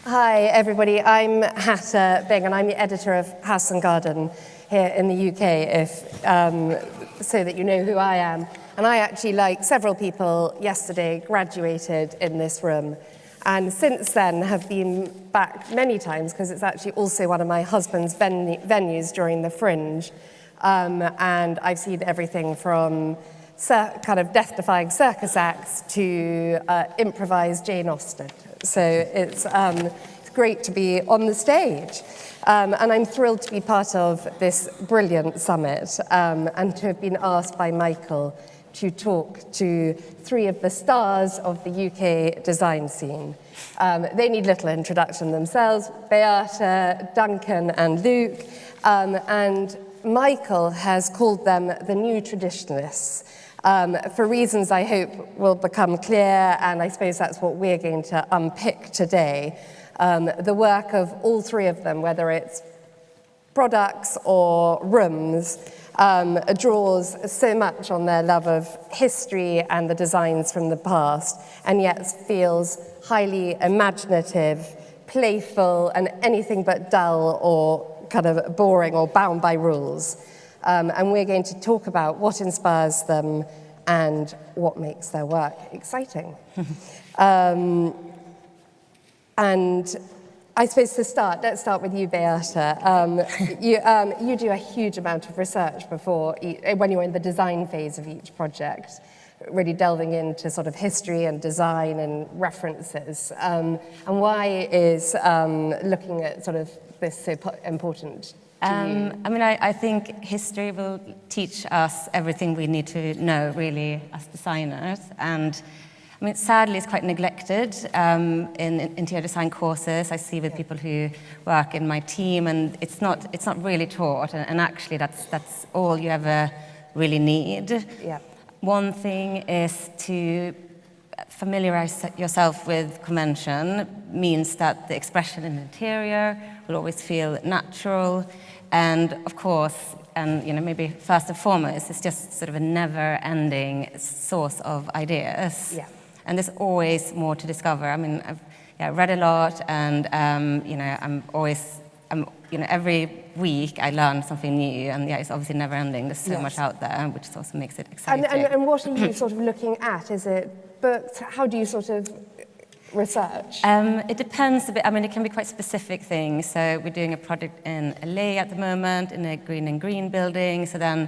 Hi, everybody. I'm Hatta Byng, and I'm the editor of House and Garden here in the UK, so that you know who I am. And I actually, like several people yesterday, graduated in this room. And since then have been back many times, because it's actually also one of my husband's venues during the Fringe. And I've seen everything from kind of death-defying circus acts to improvised Jane Austen. So it's great to be on the stage. And I'm thrilled to be part of this brilliant summit and to have been asked by Michael to talk to three of the stars of the UK design scene. They need little introduction themselves, Beata, Duncan and Luke, and Michael has called them the new Traditionalists, for reasons I hope will become clear, and I suppose that's what we're going to unpick today. The work of all three of them, whether it's products or rooms, draws so much on their love of history and the designs from the past, and yet feels highly imaginative, playful, and anything but dull or kind of boring or bound by rules. And we're going to talk about what inspires them and what makes their work exciting. And I suppose to start, let's start with you, Beata. You do a huge amount of research when you're in the design phase of each project, really delving into sort of history and design and references. And why is looking at sort of this so important to you? I mean, I think history will teach us everything we need to know, really, as designers. And I mean, sadly, it's quite neglected in interior design courses. I see with people who work in my team, and it's not really taught. And actually, that's all you ever really need. Yeah. One thing is to familiarize yourself with convention. Means that the expression in the interior will always feel natural, and of course, and maybe first and foremost, it's just sort of a never-ending source of ideas. Yeah. And there's always more to discover. I mean, I've read a lot, and every week I learn something new, and it's obviously never ending. There's so much out there, which also makes it exciting. And what are you sort of looking at? Is it books? How do you sort of research? It depends a bit. I mean, it can be quite specific things. So we're doing a project in LA at the moment, in a green and green building. So then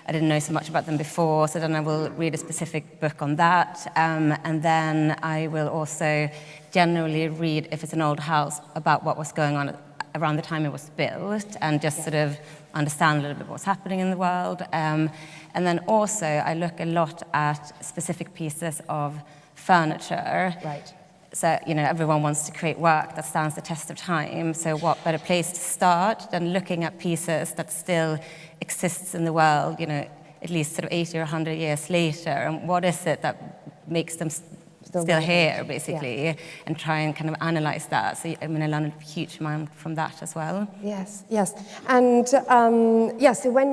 I didn't know so much about them before, so then I will read a specific book on that. And then I will also generally read, if it's an old house, about what was going on around the time it was built, and just sort of understand a little bit what's happening in the world. And then also I look a lot at specific pieces of furniture. Right. So, everyone wants to create work that stands the test of time. So what better place to start than looking at pieces that still exists in the world, at least sort of 80 or 100 years later. And what is it that makes them still here, basically, and try and kind of analyze that. So, I learned a huge amount from that as well. Yes. And, so when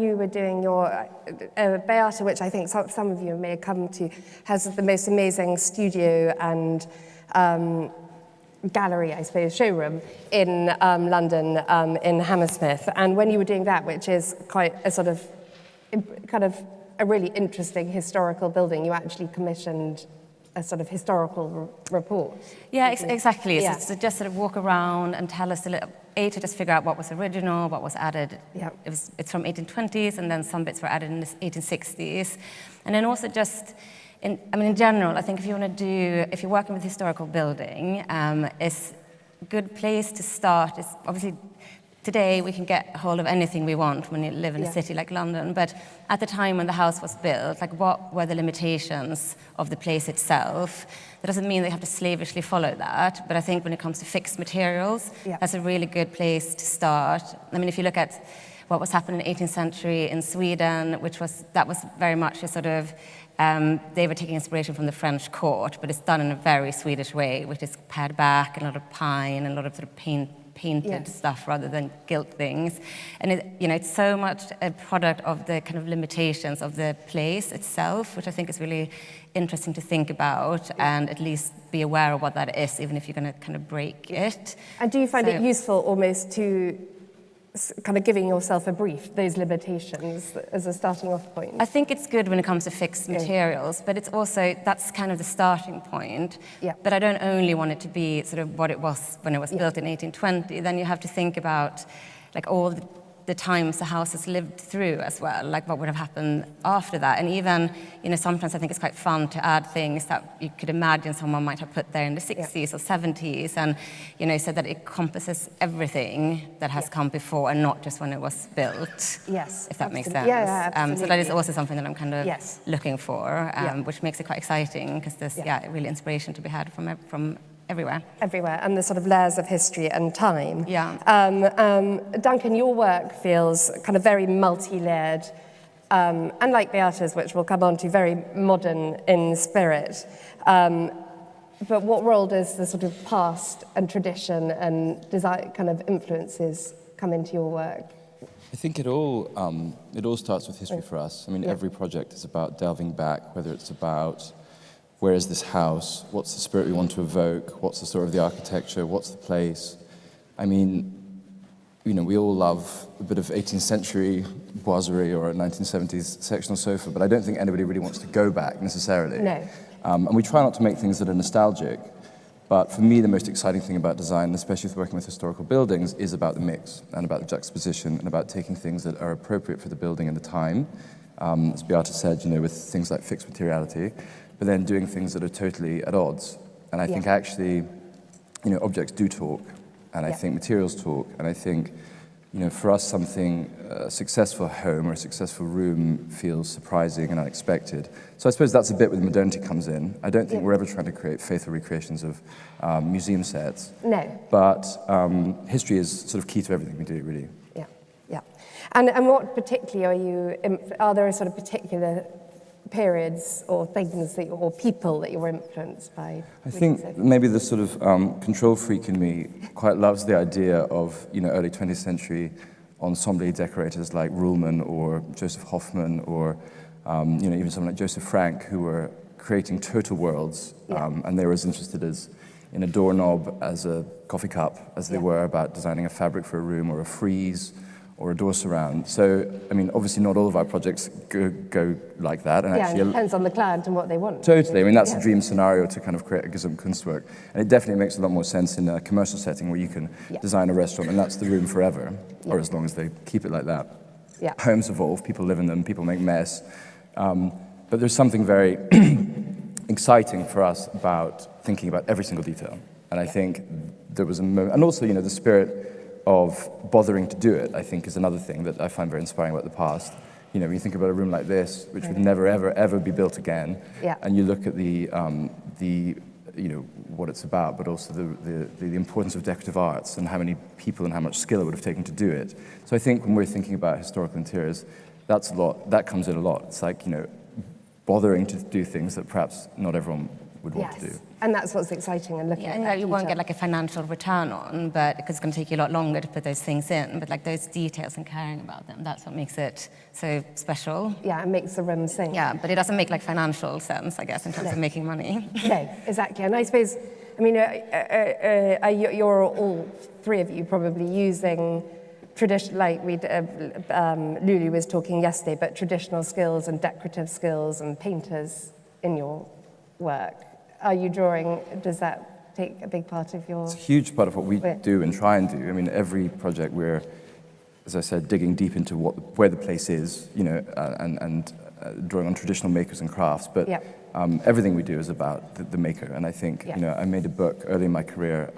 you were doing your Beata, which I think some of you may have come to, has the most amazing studio and gallery, I suppose, showroom in London, in Hammersmith. And when you were doing that, which is quite a sort of, kind of a really interesting historical building, you actually commissioned a sort of historical report. Yeah, exactly. Yeah. So just sort of walk around and tell us a little, to just figure out what was original, what was added. Yeah. It's from 1820s, and then some bits were added in the 1860s. And then also just, in general, I think if you're working with historical building, it's a good place to start. Is obviously, today we can get hold of anything we want when you live in a city like London, but at the time when the house was built, what were the limitations of the place itself? That doesn't mean they have to slavishly follow that, but I think when it comes to fixed materials, that's a really good place to start. I mean, if you look at what was happening in the 18th century in Sweden, that was very much a sort of, they were taking inspiration from the French court, but it's done in a very Swedish way, which is pared back, and a lot of pine, and a lot of sort of painted stuff rather than gilt things. And it's so much a product of the kind of limitations of the place itself, which I think is really interesting to think about, and at least be aware of what that is, even if you're going to kind of break it. And do you find it useful almost to kind of giving yourself a brief, those limitations as a starting off point? I think it's good when it comes to fixed materials, but it's also, that's kind of the starting point. Yeah. But I don't only want it to be sort of what it was when it was built in 1820. Then you have to think about like all the times the house has lived through as well, like what would have happened after that. And even, sometimes I think it's quite fun to add things that you could imagine someone might have put there in the 60s or 70s, and, so that it encompasses everything that has come before and not just when it was built. Yes. If that makes sense. Yeah, absolutely. So that is also something that I'm kind of looking for, which makes it quite exciting, because there's, really inspiration to be had from everywhere. Everywhere, and the sort of layers of history and time. Yeah. Duncan, your work feels kind of very multi-layered, and like Beata's, which we'll come on to, very modern in spirit. But what role does the sort of past and tradition and design kind of influences come into your work? I think it all starts with history for us. I mean, every project is about delving back, whether it's about where is this house? What's the spirit we want to evoke? What's the story of the architecture? What's the place? I mean, we all love a bit of 18th century boiserie or a 1970s sectional sofa, but I don't think anybody really wants to go back necessarily. No. And we try not to make things that are nostalgic, but for me, the most exciting thing about design, especially with working with historical buildings, is about the mix and about the juxtaposition and about taking things that are appropriate for the building and the time. As Beata said, with things like fixed materiality, but then doing things that are totally at odds. And I think actually, objects do talk, and I think materials talk, and I think, for us, a successful home or a successful room feels surprising and unexpected. So I suppose that's a bit where the modernity comes in. I don't think we're ever trying to create faithful recreations of museum sets. No. But history is sort of key to everything we do, really. Yeah. And what particularly are there sort of particular periods or things or people that you were influenced by? I think maybe the sort of control freak in me quite loves the idea of early 20th century ensemble decorators like Ruhlmann or Joseph Hoffman or even someone like Joseph Frank, who were creating total worlds, and they were as interested in a doorknob as a coffee cup as they were about designing a fabric for a room or a frieze or a door surround. So, I mean, obviously not all of our projects go like that. And actually, it depends on the client and what they want. Totally. I mean, that's a dream scenario to kind of create a Gesamtkunstwerk. And it definitely makes a lot more sense in a commercial setting where you can design a restaurant and that's the room forever, or as long as they keep it like that. Homes evolve, people live in them, people make mess. But there's something very exciting for us about thinking about every single detail. And I think there was a moment, and also, the spirit of bothering to do it, I think, is another thing that I find very inspiring about the past. When you think about a room like this, which would never, ever, ever be built again, and you look at the what it's about, but also the importance of decorative arts and how many people and how much skill it would have taken to do it. So I think when we're thinking about historical interiors, that's a lot. That comes in a lot. It's like, bothering to do things that perhaps not everyone would want to do. And that's what's exciting and looking at that you won't get like a financial return on, but because it's going to take you a lot longer to put those things in. But like those details and caring about them, that's what makes it so special. Yeah, it makes the room sing. Yeah, but it doesn't make like financial sense, I guess, in terms of making money. No, exactly. And I suppose, I mean, you're all three of you probably using tradition, like Lulu was talking yesterday, but traditional skills and decorative skills and painters in your work. Are you drawing, does that take a big part of your... It's a huge part of what we do and try and do. I mean, every project we're, as I said, digging deep into where the place is, and drawing on traditional makers and crafts, but everything we do is about the maker. And I think, I made a book early in my career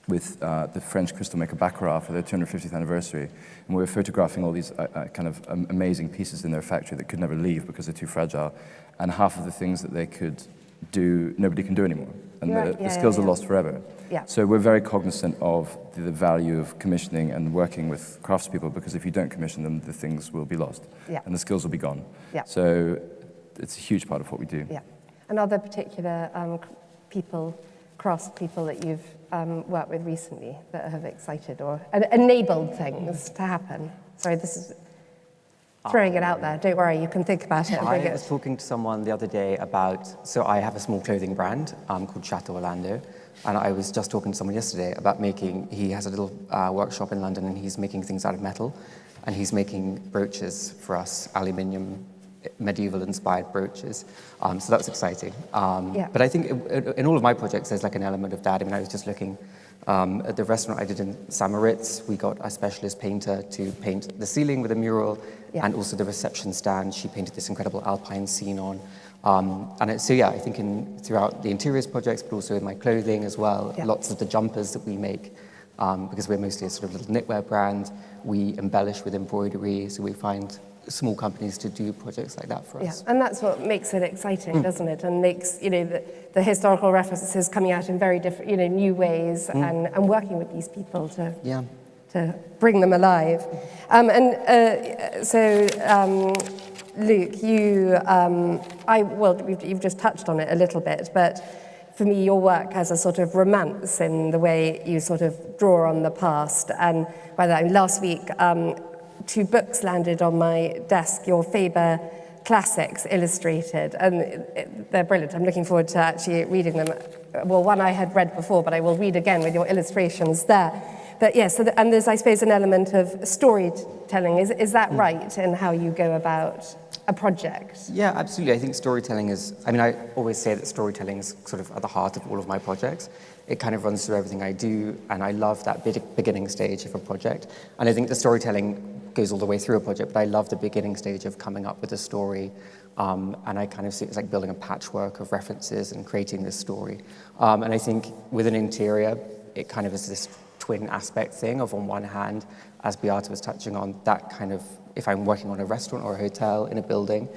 with the French crystal maker Baccarat for their 250th anniversary, and we were photographing all these kind of amazing pieces in their factory that could never leave because they're too fragile, and half of the things that they could do, nobody can do anymore, and the skills are lost forever. So we're very cognizant of the value of commissioning and working with craftspeople, because if you don't commission them, the things will be lost, and the skills will be gone. So it's a huge part of what we do. And are there particular craftspeople that you've worked with recently that have excited or enabled things to happen? Sorry, this is... throwing it out there. Don't worry, you can think about it and bring I was talking to someone the other day about, so I have a small clothing brand called Chateau Orlando, and I was just talking to someone yesterday about he has a little workshop in London, and he's making things out of metal, and he's making brooches for us, aluminium, medieval-inspired brooches. So that's exciting. But I think in all of my projects, there's like an element of that. I mean, I was just looking at the restaurant I did in St. Moritz. We got a specialist painter to paint the ceiling with a mural, and also the reception stand. She painted this incredible alpine scene on. So I think throughout the interiors projects, but also in my clothing as well, lots of the jumpers that we make, because we're mostly a sort of little knitwear brand, we embellish with embroidery, so we find small companies to do projects like that for us. Yeah, and that's what makes it exciting, doesn't it? And makes, the historical references coming out in very different, new ways, and working with these people to bring them alive. Luke, you've just touched on it a little bit, but for me, your work has a sort of romance in the way you sort of draw on the past. And by that, last week, 2 books landed on my desk, your Faber classics illustrated, and they're brilliant. I'm looking forward to actually reading them. Well, one I had read before, but I will read again with your illustrations there. But yes, and there's, I suppose, an element of storytelling. Is that right in how you go about a project? Yeah, absolutely. I think storytelling I always say that storytelling is sort of at the heart of all of my projects. It kind of runs through everything I do, and I love that beginning stage of a project. And I think the storytelling goes all the way through a project, but I love the beginning stage of coming up with a story. And I kind of see it as like building a patchwork of references and creating this story. And I think with an interior, it kind of is this twin aspect thing of, on one hand, as Beata was touching on, that kind of, if I'm working on a restaurant or a hotel in a building,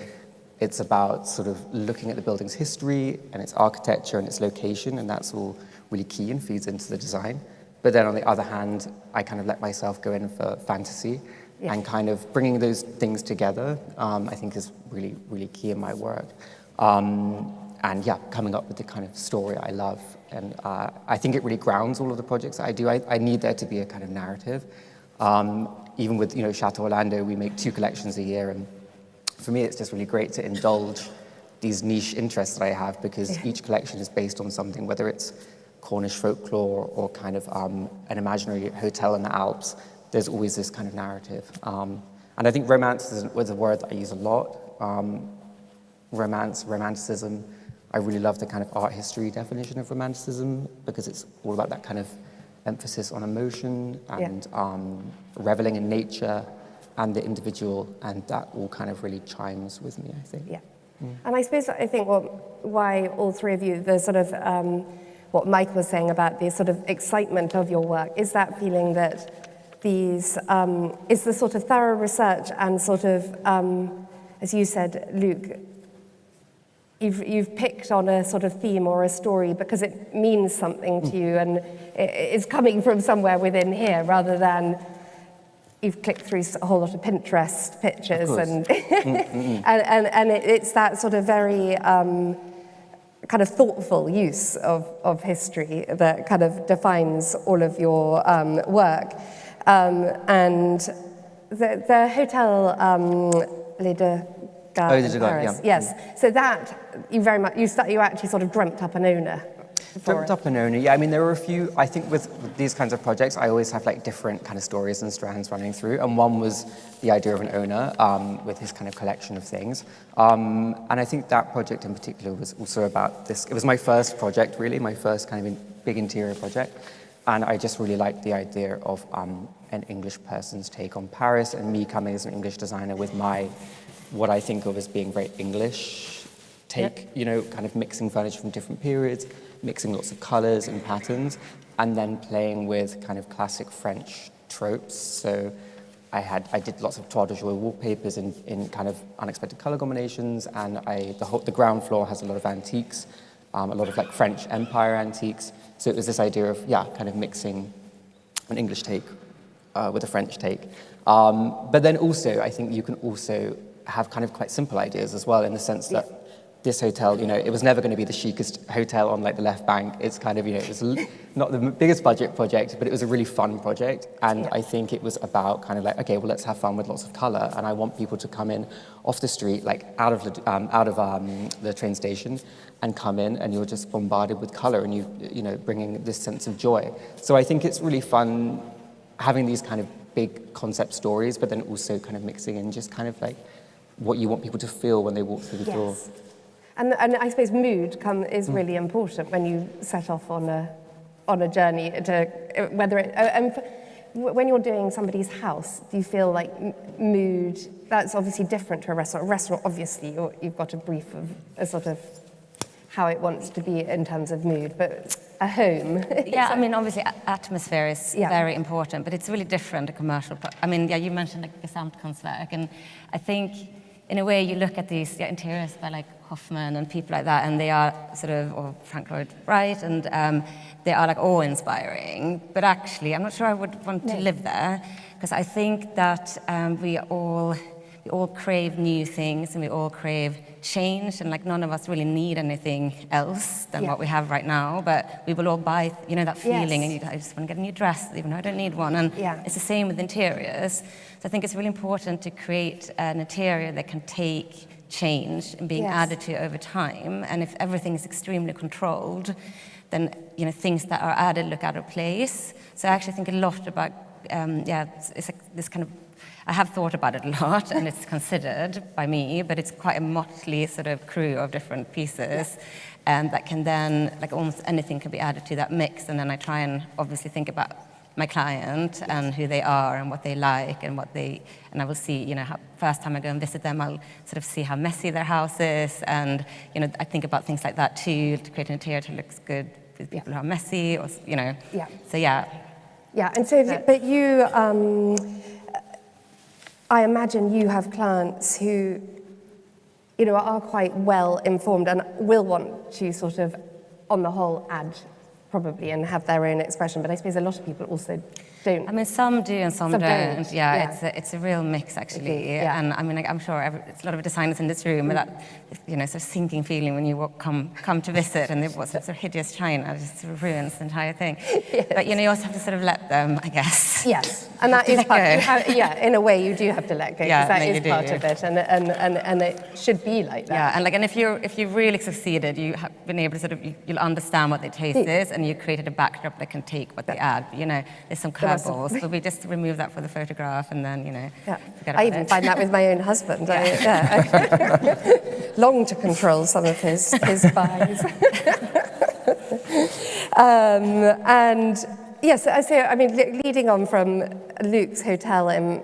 it's about sort of looking at the building's history and its architecture and its location, and that's all really key and feeds into the design. But then on the other hand, I kind of let myself go in for fantasy, and kind of bringing those things together, I think is really, really key in my work. Coming up with the kind of story I love. And I think it really grounds all of the projects that I do. I need there to be a kind of narrative. Even with, Chateau Orlando, we make 2 collections a year. And for me, it's just really great to indulge these niche interests that I have, because each collection is based on something, whether it's Cornish folklore or kind of an imaginary hotel in the Alps. There's always this kind of narrative. And I think romance was a word that I use a lot. Romanticism. I really love the kind of art history definition of romanticism, because it's all about that kind of emphasis on emotion and reveling in nature and the individual, and that all kind of really chimes with me, I think. Yeah. And I think why all 3 of you, the sort of what Mike was saying about the sort of excitement of your work, is that feeling that these is the sort of thorough research and sort of, as you said, Luke, you've picked on a sort of theme or a story because it means something to you and it's coming from somewhere within here, rather than you've clicked through a whole lot of Pinterest pictures and it's that sort of very kind of thoughtful use of history that kind of defines all of your work. And the hotel, Les Deux Gars in Paris. Yes. So that you very much you actually sort of dreamt up an owner. Dreamt up an owner. Yeah. I mean, there were a few. I think with these kinds of projects, I always have like different kind of stories and strands running through. And one was the idea of an owner with his kind of collection of things. And I think that project in particular was also about this. It was my first project, really, my first kind of big interior project. And I just really liked the idea of an English person's take on Paris, and me coming as an English designer with my, what I think of as being very English take, you know, kind of mixing furniture from different periods, mixing lots of colors and patterns, and then playing with kind of classic French tropes. So I did lots of toile de joie wallpapers in kind of unexpected color combinations, and the ground floor has a lot of antiques, a lot of like French Empire antiques. So it was this idea of, kind of mixing an English take with a French take. But then also, I think you can also have kind of quite simple ideas as well, in the sense that this hotel, it was never going to be the chicest hotel on like the left bank. It's kind of, it was not the biggest budget project, but it was a really fun project. And I think it was about kind of like, okay, well, let's have fun with lots of color. And I want people to come in off the street, like out of the train station, and come in, and you're just bombarded with color, and bringing this sense of joy. So I think it's really fun having these kind of big concept stories, but then also kind of mixing in just kind of like what you want people to feel when they walk through the door. And I suppose mood is really important when you set off on a journey to whether when you're doing somebody's house, do you feel like mood, that's obviously different to a restaurant. A restaurant, obviously, you've got a brief of a sort of how it wants to be in terms of mood, but a home. Yeah, I mean, obviously, atmosphere is very important, but it's really different, a commercial. You mentioned like Gesamtkunstwerk, and I think, in a way, you look at these interiors by like Hoffman and people like that, and they are or Frank Lloyd Wright, and they are like awe-inspiring. But actually, I'm not sure I would want to live there, because I think that we all crave new things, and we all crave change, and like none of us really need anything else than what we have right now. But we will all buy, that feeling, and I just want to get a new dress, even though I don't need one. And it's the same with interiors. So I think it's really important to create an interior that can take change and being added to over time. And if everything is extremely controlled, then things that are added look out of place. So I actually think a lot about it's like this kind of. I have thought about it a lot, and it's considered by me, but it's quite a motley sort of crew of different pieces, that can then, like almost anything can be added to that mix, and then I try and obviously think about my client and who they are and what they like and and I will see, first time I go and visit them, I'll sort of see how messy their house is, and, I think about things like that too, to create an interior that looks good with people who are messy, or, so Yeah, and so, but you, I imagine you have clients who, are quite well informed and will want to sort of, on the whole, add probably and have their own expression. But I suppose a lot of people also don't. I mean, some do and some don't. Yeah, it's a real mix, actually. And I mean, I'm sure it's a lot of designers in this room, but that, sort of sinking feeling when you come to visit, and it was sort of hideous china just sort of ruins the entire thing. But you also have to sort of let them, I guess. Yes, and that is part. In a way, you do have to let go, because that is part of it, and it should be like that. Yeah, and if you really succeeded, you have been able to sort of you'll understand what their taste is, and you created a backdrop that can take what they add. There's some curveballs, but we just remove that for the photograph, and then forget about I even find that with my own husband. Long to control some of his buys. And yes, I mean, leading on from Luke's hotel in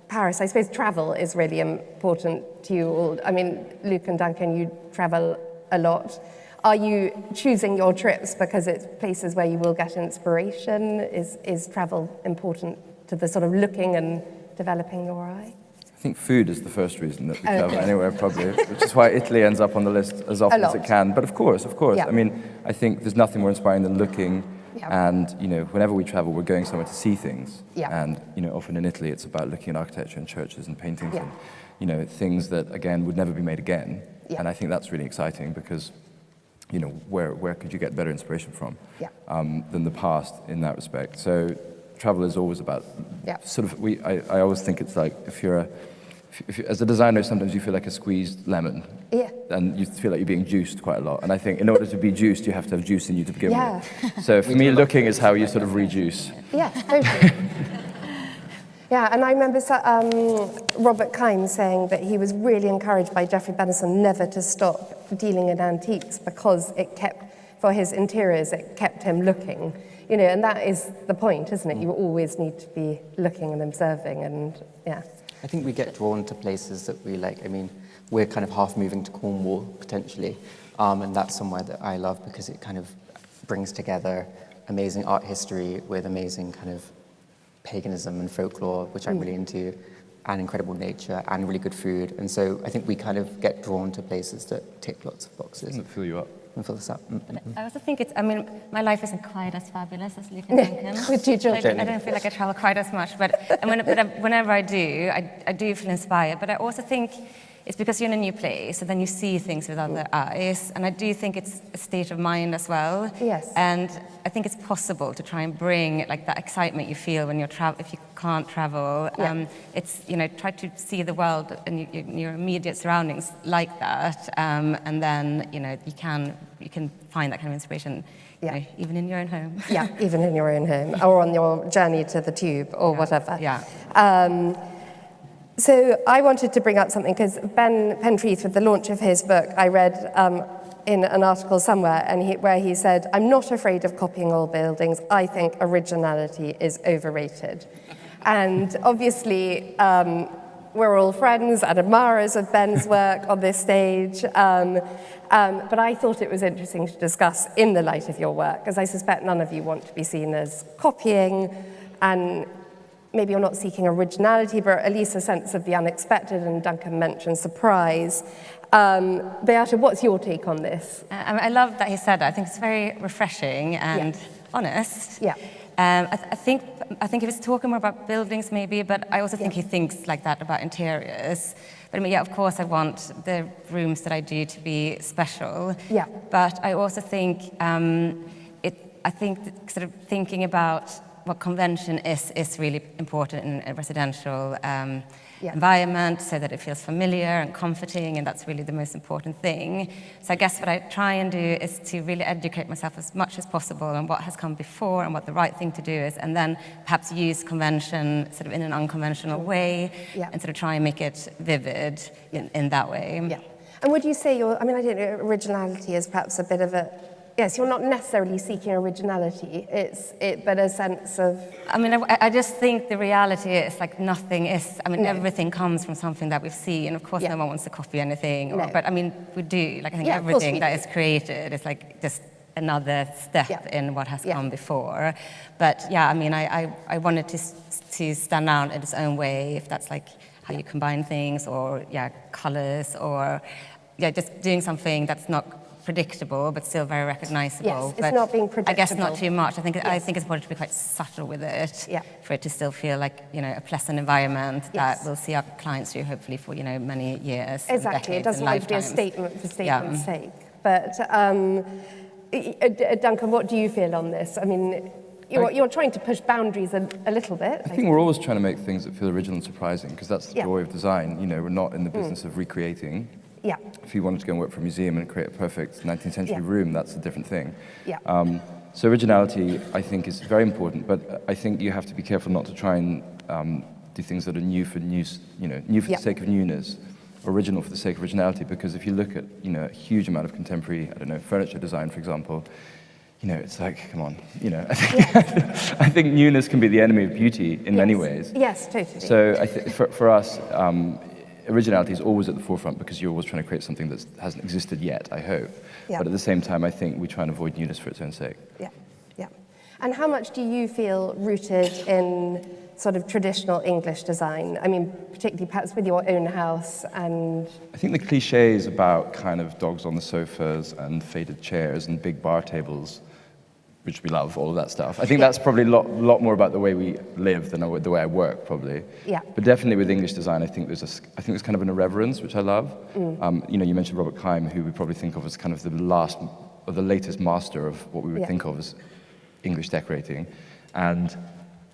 Paris, I suppose travel is really important to you all. I mean, Luke and Duncan, you travel a lot. Are you choosing your trips because it's places where you will get inspiration? Is travel important to the sort of looking and developing your eye? I think food is the first reason that we travel anywhere, probably, which is why Italy ends up on the list as often as it can. But of course. Yeah. I mean, I think there's nothing more inspiring than looking. And, whenever we travel, we're going somewhere to see things. And, often in Italy, it's about looking at architecture and churches and paintings and, things that, again, would never be made again. And I think that's really exciting because, where could you get better inspiration from than the past in that respect? So travel is always about sort of, I always think it's like if you, as a designer, sometimes you feel like a squeezed lemon. And you feel like you're being juiced quite a lot. And I think in order to be juiced, you have to have juice in you to begin with. So for me, looking is how you sort of rejuice. Totally. And I remember Robert Kyne saying that he was really encouraged by Geoffrey Benison never to stop dealing in antiques because for his interiors, it kept him looking. And that is the point, isn't it? You always need to be looking and observing, and I think we get drawn to places that we like. I mean, we're kind of half moving to Cornwall, potentially, and that's somewhere that I love because it kind of brings together amazing art history with amazing kind of paganism and folklore, which I'm really into, and incredible nature, and really good food. And so I think we kind of get drawn to places that tick lots of boxes. Doesn't fill you up. And fill us up. I also think my life isn't quite as fabulous as Luke and Duncan. With two children. I don't feel like I travel quite as much, but whenever I do, I do feel inspired. But I also think it's because you're in a new place, so then you see things with other eyes. And I do think it's a state of mind as well. Yes. And I think it's possible to try and bring like that excitement you feel when you're if you can't travel. It's, you know, try to see the world and your immediate surroundings like that. And then, you know, you can find that kind of inspiration, you know, even in your own home. Yeah, even in your own home, or on your journey to the tube, or whatever. Yeah. So I wanted to bring up something, because Ben Pentreath, with the launch of his book, I read in an article somewhere, and where he said, "I'm not afraid of copying old buildings. I think originality is overrated." And obviously, we're all friends and admirers of Ben's work on this stage, but I thought it was interesting to discuss in the light of your work, as I suspect none of you want to be seen as copying, and maybe you're not seeking originality, but at least a sense of the unexpected, and Duncan mentioned surprise. Beata, what's your take on this? I love that he said that. I think it's very refreshing and honest. Yeah. I think he was talking more about buildings maybe, but I also think he thinks like that about interiors. But I mean, yeah, of course I want the rooms that I do to be special. Yeah. But I also think, I think sort of thinking about what convention is really important in a residential environment, so that it feels familiar and comforting, and that's really the most important thing. So I guess what I try and do is to really educate myself as much as possible on what has come before and what the right thing to do is, and then perhaps use convention sort of in an unconventional way, and sort of try and make it vivid in that way. Yeah. And would you say I mean, I don't know, originality is perhaps a bit of a, yes, you're not necessarily seeking originality, but a sense of... I mean, I just think the reality is like nothing is, I mean, everything comes from something that we've seen. Of course, no one wants to copy anything, but I mean, we do. Like, I think everything that is created is like just another step in what has come before. But yeah, I mean, I wanted to stand out in its own way, if that's like how you combine things, or colors, or just doing something that's not predictable but still very recognizable. Yes, it's not being predictable. I guess not too much. I think it's important to be quite subtle with it, for it to still feel like, you know, a pleasant environment that will see our clients through, hopefully, for, you know, many years. Exactly. It doesn't have to be a statement for statement's sake. But Duncan, what do you feel on this? I mean, you're trying to push boundaries a little bit. I think we're always trying to make things that feel original and surprising, because that's the joy of design. You know, we're not in the business of recreating. Yeah. If you wanted to go and work for a museum and create a perfect 19th century room, that's a different thing. Yeah. So originality, I think, is very important, but I think you have to be careful not to try and do things that are new for the sake of newness, original for the sake of originality. Because if you look at, you know, a huge amount of contemporary, I don't know, furniture design, for example, you know, it's like, come on, you know. I think newness can be the enemy of beauty in many ways. Yes, totally. So for us, originality is always at the forefront, because you're always trying to create something that hasn't existed yet, I hope. But at the same time, I think we try and avoid newness for its own sake. Yeah. And how much do you feel rooted in sort of traditional English design? I mean, particularly perhaps with your own house and... I think the cliches about kind of dogs on the sofas and faded chairs and big bar tables, which we love, all of that stuff. I think that's probably a lot more about the way we live than the way I work, probably. Yeah. But definitely with English design, I think there's kind of an irreverence, which I love. You know, you mentioned Robert Keim, who we probably think of as kind of the latest master of what we would think of as English decorating. And,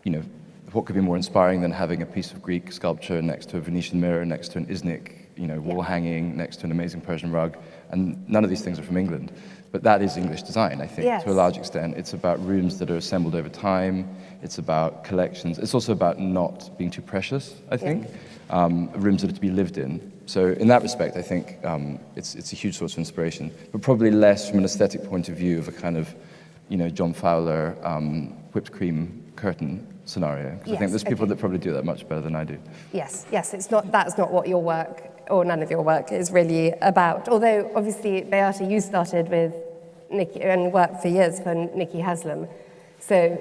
you know, what could be more inspiring than having a piece of Greek sculpture next to a Venetian mirror, next to an Iznik, you know, wall hanging, next to an amazing Persian rug? And none of these things are from England. But that is English design, I think, to a large extent. It's about rooms that are assembled over time. It's about collections. It's also about not being too precious, I think. Rooms that are to be lived in. So in that respect, I think it's a huge source of inspiration, but probably less from an aesthetic point of view of a kind of, you know, John Fowler whipped cream curtain scenario. Because I think there's people that probably do that much better than I do. Yes, that's not what your work, or none of your work, is really about. Although, obviously, Beata, you started with Nikki and worked for years for Nikki Haslam. So,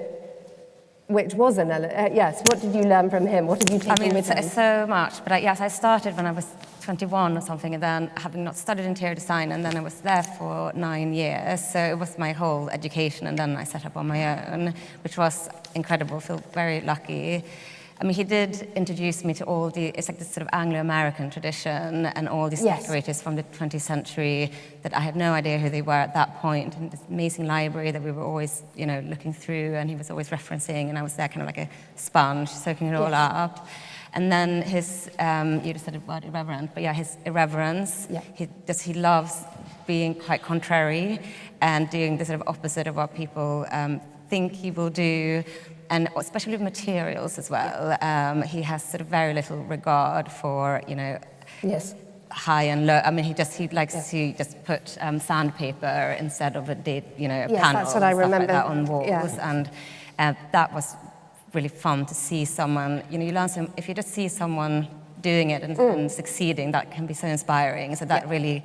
which was an yes. What did you learn from him? What have you taken with him? So much. But I started when I was 21 or something, and then having not studied interior design, and then I was there for 9 years. So it was my whole education, and then I set up on my own, which was incredible. I feel very lucky. I mean, he did introduce me to all it's like this sort of Anglo-American tradition and all these decorators from the 20th century that I had no idea who they were at that point, and this amazing library that we were always, looking through, and he was always referencing, and I was there kind of like a sponge, soaking it all up. And then his, you just said the word irreverent, but his irreverence, he loves being quite contrary and doing the sort of opposite of what people think he will do. And especially with materials as well, he has sort of very little regard for, high and low. I mean, he likes to just put sandpaper instead of a panel. That's what I remember. Like that on walls, and that was really fun to see someone. You learn if you just see someone doing it and succeeding, that can be so inspiring. So that really.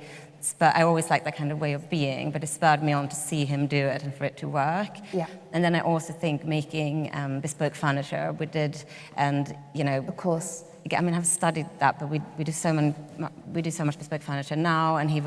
But I always liked that kind of way of being, but it spurred me on to see him do it and for it to work. Yeah. And then I also think making bespoke furniture, we did, and Of course. I mean, I've studied that, but we do so much bespoke furniture now, and he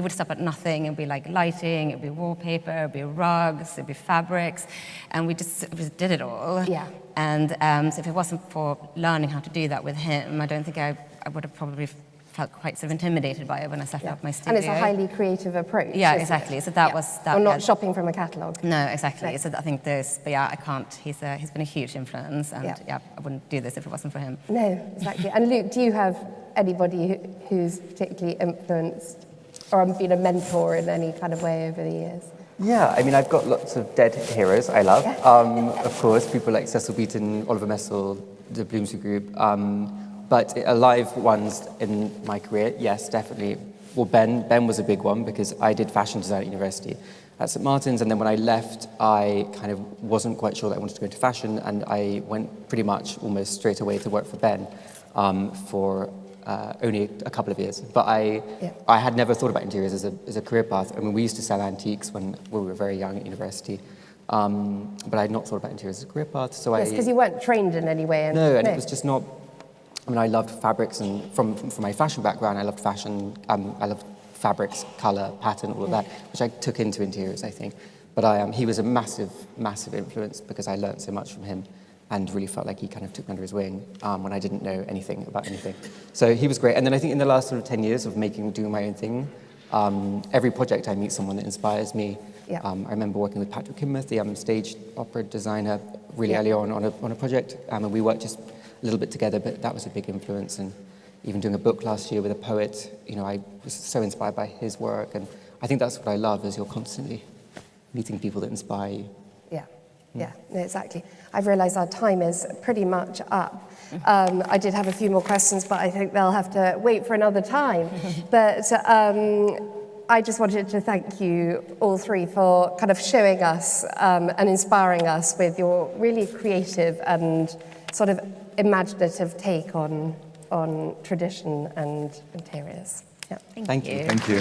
would stop at nothing. It'd be like lighting, it'd be wallpaper, it'd be rugs, it'd be fabrics, and we just did it all. Yeah. And so if it wasn't for learning how to do that with him, I don't think I would have probably felt quite sort of intimidated by it when I set up my studio. And it's a highly creative approach. Yeah, exactly. So that was that. Or not shopping from a catalogue. No, exactly. No. So I think I can't. He's been a huge influence, and I wouldn't do this if it wasn't for him. No, exactly. And Luke, do you have anybody who's particularly influenced or been a mentor in any kind of way over the years? Yeah, I mean, I've got lots of dead heroes I love. Of course, people like Cecil Beaton, Oliver Messel, the Bloomsbury Group. But alive ones in my career, yes, definitely. Well, Ben was a big one because I did fashion design at university at St. Martin's, and then when I left, I kind of wasn't quite sure that I wanted to go into fashion, and I went pretty much almost straight away to work for Ben for only a couple of years. But I had never thought about interiors as a career path. I mean, we used to sell antiques when we were very young at university. But I had not thought about interiors as a career path. So yes, because you weren't trained in any way. It was just not. I mean, I loved fabrics, and from my fashion background, I loved fashion. I loved fabrics, color, pattern, all of that, which I took into interiors, I think. But he was a massive, massive influence because I learned so much from him, and really felt like he kind of took me under his wing when I didn't know anything about anything. So he was great. And then I think in the last sort of 10 years of doing my own thing, every project I meet someone that inspires me. Yeah. I remember working with Patrick Himmuth, the stage opera designer, really early on a project, and we worked just a little bit together, but that was a big influence. And even doing a book last year with a poet, I was so inspired by his work, and I think that's what I love, is you're constantly meeting people that inspire you. Yeah, no, exactly. I've realised our time is pretty much up. I did have a few more questions, but I think they'll have to wait for another time. But I just wanted to thank you all three for kind of showing us and inspiring us with your really creative and sort of imaginative take on tradition and interiors. Yeah. Thank you. Thank you.